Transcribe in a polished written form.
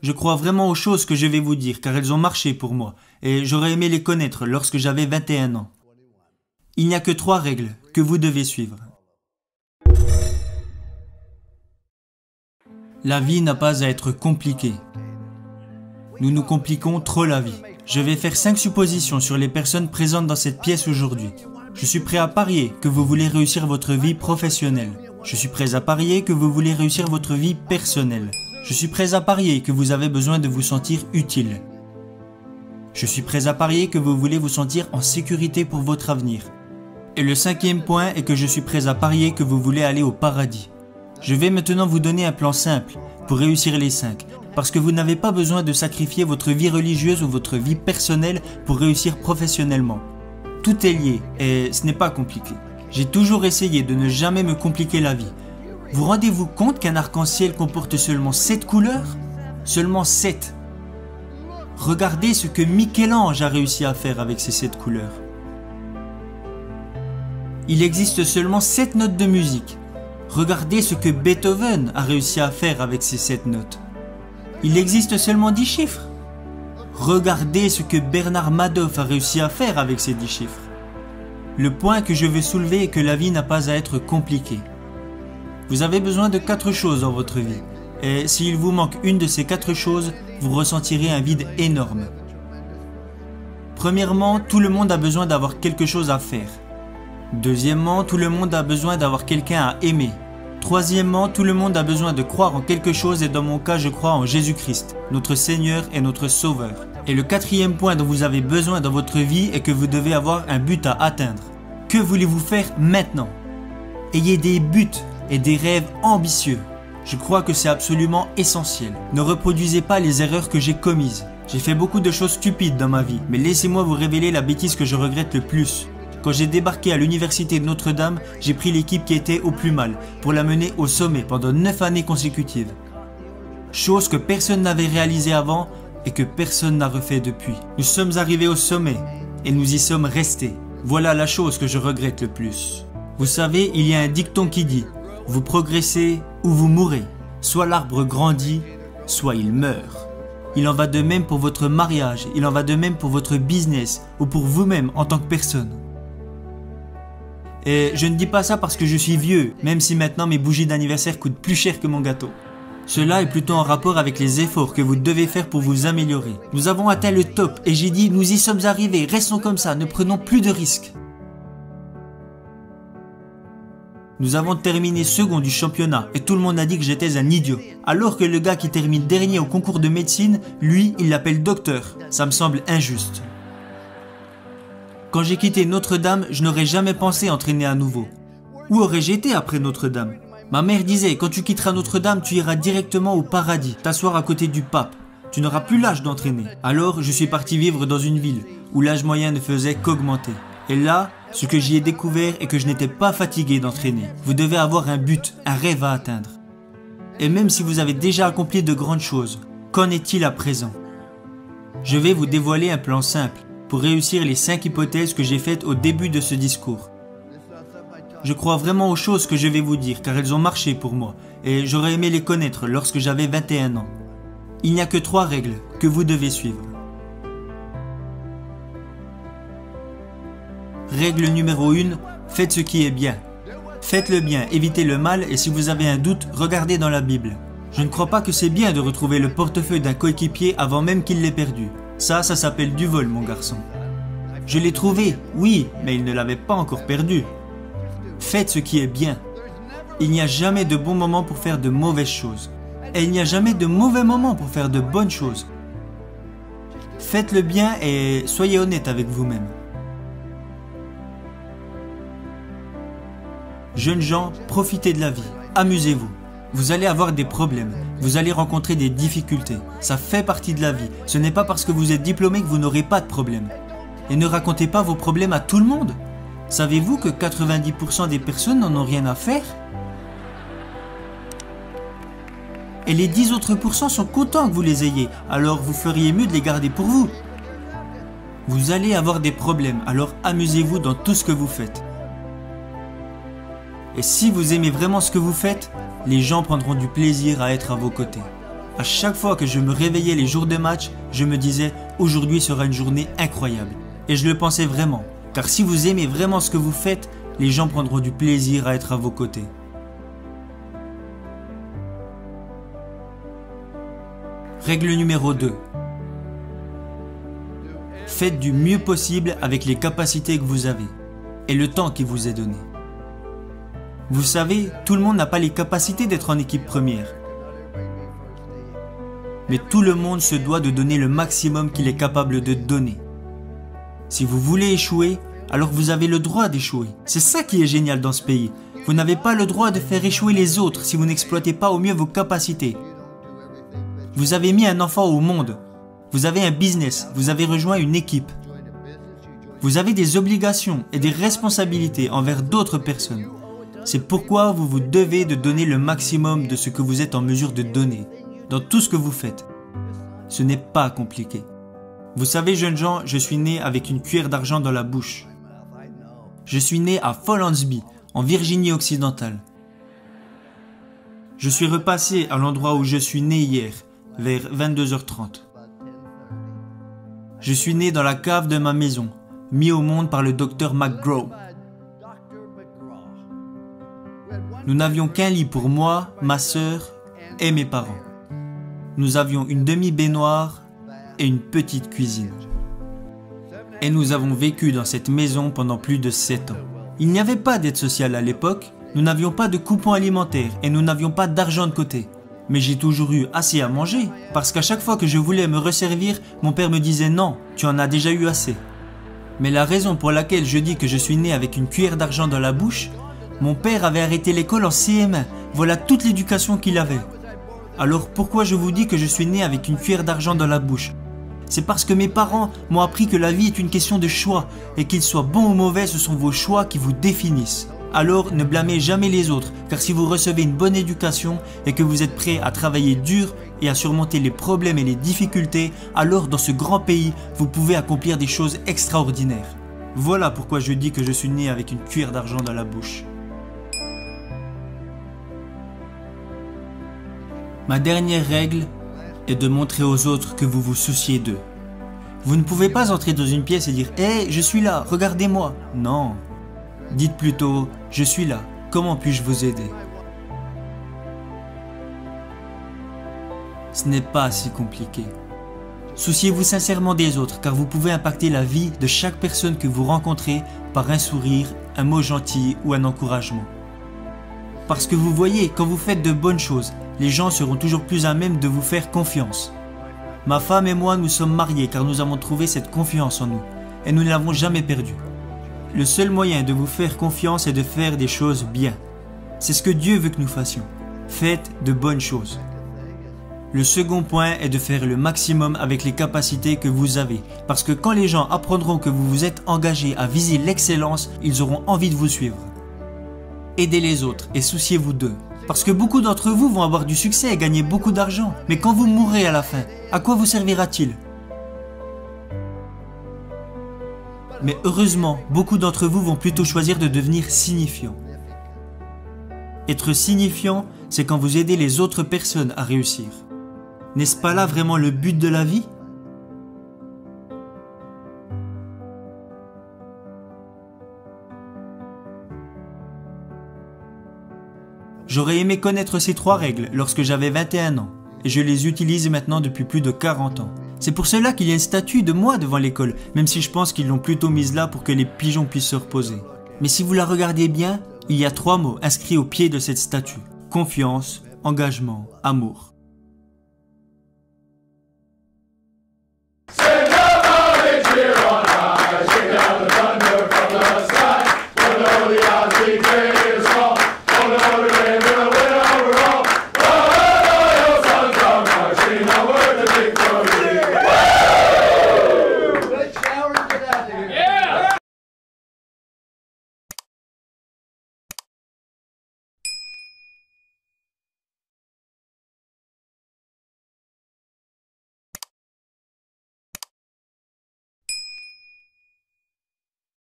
Je crois vraiment aux choses que je vais vous dire car elles ont marché pour moi et j'aurais aimé les connaître lorsque j'avais 21 ans. Il n'y a que 3 règles que vous devez suivre. La vie n'a pas à être compliquée. Nous nous compliquons trop la vie. Je vais faire 5 suppositions sur les personnes présentes dans cette pièce aujourd'hui. Je suis prêt à parier que vous voulez réussir votre vie professionnelle. Je suis prêt à parier que vous voulez réussir votre vie personnelle. Je suis prêt à parier que vous avez besoin de vous sentir utile. Je suis prêt à parier que vous voulez vous sentir en sécurité pour votre avenir. Et le 5e point est que je suis prêt à parier que vous voulez aller au paradis. Je vais maintenant vous donner un plan simple pour réussir les 5, parce que vous n'avez pas besoin de sacrifier votre vie religieuse ou votre vie personnelle pour réussir professionnellement. Tout est lié et ce n'est pas compliqué. J'ai toujours essayé de ne jamais me compliquer la vie. Vous rendez-vous compte qu'un arc-en-ciel comporte seulement 7 couleurs? Seulement 7. Regardez ce que Michel-Ange a réussi à faire avec ces 7 couleurs. Il existe seulement 7 notes de musique. Regardez ce que Beethoven a réussi à faire avec ces 7 notes. Il existe seulement 10 chiffres. Regardez ce que Bernard Madoff a réussi à faire avec ces 10 chiffres. Le point que je veux soulever est que la vie n'a pas à être compliquée. Vous avez besoin de 4 choses dans votre vie. Et s'il vous manque une de ces 4 choses, vous ressentirez un vide énorme. Premièrement, tout le monde a besoin d'avoir quelque chose à faire. Deuxièmement, tout le monde a besoin d'avoir quelqu'un à aimer. Troisièmement, tout le monde a besoin de croire en quelque chose et dans mon cas, je crois en Jésus-Christ, notre Seigneur et notre Sauveur. Et le 4e point dont vous avez besoin dans votre vie est que vous devez avoir un but à atteindre. Que voulez-vous faire maintenant? Ayez des buts et des rêves ambitieux. Je crois que c'est absolument essentiel. Ne reproduisez pas les erreurs que j'ai commises. J'ai fait beaucoup de choses stupides dans ma vie, mais laissez-moi vous révéler la bêtise que je regrette le plus. Quand j'ai débarqué à l'université de Notre-Dame, j'ai pris l'équipe qui était au plus mal pour la mener au sommet pendant 9 années consécutives. Chose que personne n'avait réalisée avant et que personne n'a refait depuis. Nous sommes arrivés au sommet et nous y sommes restés. Voilà la chose que je regrette le plus. Vous savez, il y a un dicton qui dit « Vous progressez ou vous mourrez. Soit l'arbre grandit, soit il meurt. » Il en va de même pour votre mariage, il en va de même pour votre business ou pour vous-même en tant que personne. Et je ne dis pas ça parce que je suis vieux, même si maintenant mes bougies d'anniversaire coûtent plus cher que mon gâteau. Cela est plutôt en rapport avec les efforts que vous devez faire pour vous améliorer. Nous avons atteint le top et j'ai dit nous y sommes arrivés, restons comme ça, ne prenons plus de risques. Nous avons terminé second du championnat et tout le monde a dit que j'étais un idiot. Alors que le gars qui termine dernier au concours de médecine, lui, il l'appelle docteur. Ça me semble injuste. Quand j'ai quitté Notre-Dame, je n'aurais jamais pensé entraîner à nouveau. Où aurais-je été après Notre-Dame? Ma mère disait, quand tu quitteras Notre-Dame, tu iras directement au paradis, t'asseoir à côté du pape. Tu n'auras plus l'âge d'entraîner. Alors, je suis parti vivre dans une ville où l'âge moyen ne faisait qu'augmenter. Et là, ce que j'y ai découvert est que je n'étais pas fatigué d'entraîner. Vous devez avoir un but, un rêve à atteindre. Et même si vous avez déjà accompli de grandes choses, qu'en est-il à présent? Je vais vous dévoiler un plan simple pour réussir les 5 hypothèses que j'ai faites au début de ce discours. Je crois vraiment aux choses que je vais vous dire car elles ont marché pour moi et j'aurais aimé les connaître lorsque j'avais 21 ans. Il n'y a que 3 règles que vous devez suivre. Règle numéro 1, faites ce qui est bien. Faites le bien, évitez le mal et si vous avez un doute, regardez dans la Bible. Je ne crois pas que c'est bien de retrouver le portefeuille d'un coéquipier avant même qu'il l'ait perdu. Ça s'appelle du vol, mon garçon. Je l'ai trouvé, oui, mais il ne l'avait pas encore perdu. Faites ce qui est bien. Il n'y a jamais de bon moment pour faire de mauvaises choses. Et il n'y a jamais de mauvais moment pour faire de bonnes choses. Faites le bien et soyez honnête avec vous-même. Jeunes gens, profitez de la vie, amusez-vous. Vous allez avoir des problèmes, vous allez rencontrer des difficultés. Ça fait partie de la vie. Ce n'est pas parce que vous êtes diplômé que vous n'aurez pas de problème. Et ne racontez pas vos problèmes à tout le monde. Savez-vous que 90% des personnes n'en ont rien à faire? Et les 10 autres pourcents sont contents que vous les ayez, alors vous feriez mieux de les garder pour vous. Vous allez avoir des problèmes, alors amusez-vous dans tout ce que vous faites. Et si vous aimez vraiment ce que vous faites, les gens prendront du plaisir à être à vos côtés. À chaque fois que je me réveillais les jours de match, je me disais aujourd'hui sera une journée incroyable. Et je le pensais vraiment, car si vous aimez vraiment ce que vous faites, les gens prendront du plaisir à être à vos côtés. Règle numéro 2. Faites du mieux possible avec les capacités que vous avez et le temps qui vous est donné. Vous savez, tout le monde n'a pas les capacités d'être en équipe première. Mais tout le monde se doit de donner le maximum qu'il est capable de donner. Si vous voulez échouer, alors vous avez le droit d'échouer. C'est ça qui est génial dans ce pays. Vous n'avez pas le droit de faire échouer les autres si vous n'exploitez pas au mieux vos capacités. Vous avez mis un enfant au monde. Vous avez un business. Vous avez rejoint une équipe. Vous avez des obligations et des responsabilités envers d'autres personnes. C'est pourquoi vous vous devez de donner le maximum de ce que vous êtes en mesure de donner. Dans tout ce que vous faites. Ce n'est pas compliqué. Vous savez, jeunes gens, je suis né avec une cuillère d'argent dans la bouche. Je suis né à Follansbee, en Virginie occidentale. Je suis repassé à l'endroit où je suis né hier, vers 22h30. Je suis né dans la cave de ma maison, mis au monde par le docteur McGraw. Nous n'avions qu'un lit pour moi, ma sœur et mes parents. Nous avions une demi-baignoire et une petite cuisine. Et nous avons vécu dans cette maison pendant plus de 7 ans. Il n'y avait pas d'aide sociale à l'époque, nous n'avions pas de coupons alimentaires et nous n'avions pas d'argent de côté. Mais j'ai toujours eu assez à manger, parce qu'à chaque fois que je voulais me resservir, mon père me disait non, tu en as déjà eu assez. Mais la raison pour laquelle je dis que je suis né avec une cuillère d'argent dans la bouche, mon père avait arrêté l'école en CM1, voilà toute l'éducation qu'il avait. Alors pourquoi je vous dis que je suis né avec une cuillère d'argent dans la bouche? C'est parce que mes parents m'ont appris que la vie est une question de choix et qu'ils soient bons ou mauvais, ce sont vos choix qui vous définissent. Alors ne blâmez jamais les autres, car si vous recevez une bonne éducation et que vous êtes prêt à travailler dur et à surmonter les problèmes et les difficultés, alors dans ce grand pays, vous pouvez accomplir des choses extraordinaires. Voilà pourquoi je dis que je suis né avec une cuillère d'argent dans la bouche. Ma dernière règle est de montrer aux autres que vous vous souciez d'eux. Vous ne pouvez pas entrer dans une pièce et dire « Hey, je suis là, regardez-moi » Non. Dites plutôt « Je suis là, comment puis-je vous aider ?» Ce n'est pas si compliqué. Souciez-vous sincèrement des autres car vous pouvez impacter la vie de chaque personne que vous rencontrez par un sourire, un mot gentil ou un encouragement. Parce que vous voyez, quand vous faites de bonnes choses, les gens seront toujours plus à même de vous faire confiance. Ma femme et moi nous sommes mariés car nous avons trouvé cette confiance en nous et nous ne l'avons jamais perdue. Le seul moyen de vous faire confiance est de faire des choses bien. C'est ce que Dieu veut que nous fassions. Faites de bonnes choses. Le second point est de faire le maximum avec les capacités que vous avez. Parce que quand les gens apprendront que vous vous êtes engagé à viser l'excellence, ils auront envie de vous suivre. Aidez les autres et souciez-vous d'eux. Parce que beaucoup d'entre vous vont avoir du succès et gagner beaucoup d'argent. Mais quand vous mourrez à la fin, à quoi vous servira-t-il? Mais heureusement, beaucoup d'entre vous vont plutôt choisir de devenir signifiants. Être signifiant, c'est quand vous aidez les autres personnes à réussir. N'est-ce pas là vraiment le but de la vie? J'aurais aimé connaître ces 3 règles lorsque j'avais 21 ans, et je les utilise maintenant depuis plus de 40 ans. C'est pour cela qu'il y a une statue de moi devant l'école, même si je pense qu'ils l'ont plutôt mise là pour que les pigeons puissent se reposer. Mais si vous la regardez bien, il y a 3 mots inscrits au pied de cette statue. Confiance, engagement, amour.